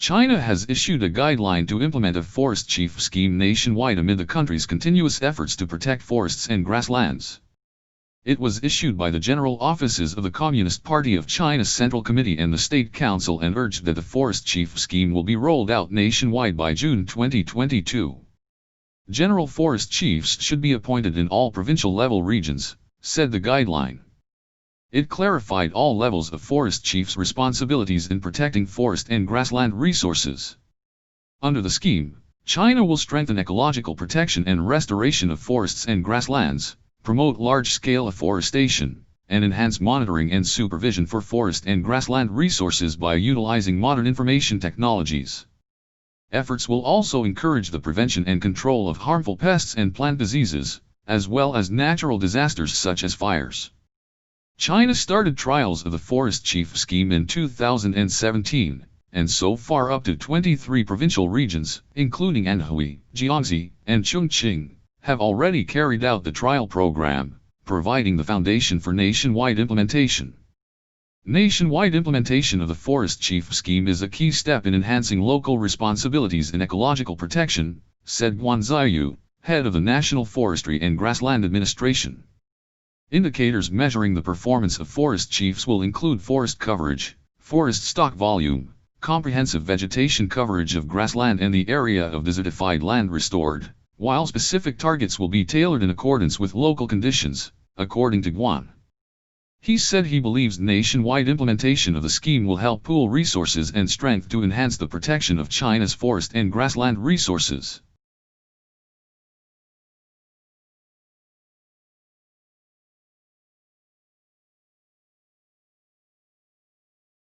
China has issued a guideline to implement a forest chief scheme nationwide amid the country's continuous efforts to protect forests and grasslands. It was issued by the General Offices of the Communist Party of China's Central Committee and the State Council and urged that the forest chief scheme will be rolled out nationwide by June 2022. General forest chiefs should be appointed in all provincial-level regions, said the guideline. It clarified all levels of forest chiefs' responsibilities in protecting forest and grassland resources. Under the scheme, China will strengthen ecological protection and restoration of forests and grasslands, promote large-scale afforestation, and enhance monitoring and supervision for forest and grassland resources by utilizing modern information technologies. Efforts will also encourage the prevention and control of harmful pests and plant diseases, as well as natural disasters such as fires. China started trials of the Forest Chief scheme in 2017, and so far up to 23 provincial regions, including Anhui, Jiangxi, and Chongqing, have already carried out the trial program, providing the foundation for nationwide implementation. Nationwide implementation of the Forest Chief scheme is a key step in enhancing local responsibilities in ecological protection, said Guan Ziyu, head of the National Forestry and Grassland Administration. Indicators measuring the performance of forest chiefs will include forest coverage, forest stock volume, comprehensive vegetation coverage of grassland and the area of desertified land restored, while specific targets will be tailored in accordance with local conditions, according to Guan. He said he believes nationwide implementation of the scheme will help pool resources and strength to enhance the protection of China's forest and grassland resources.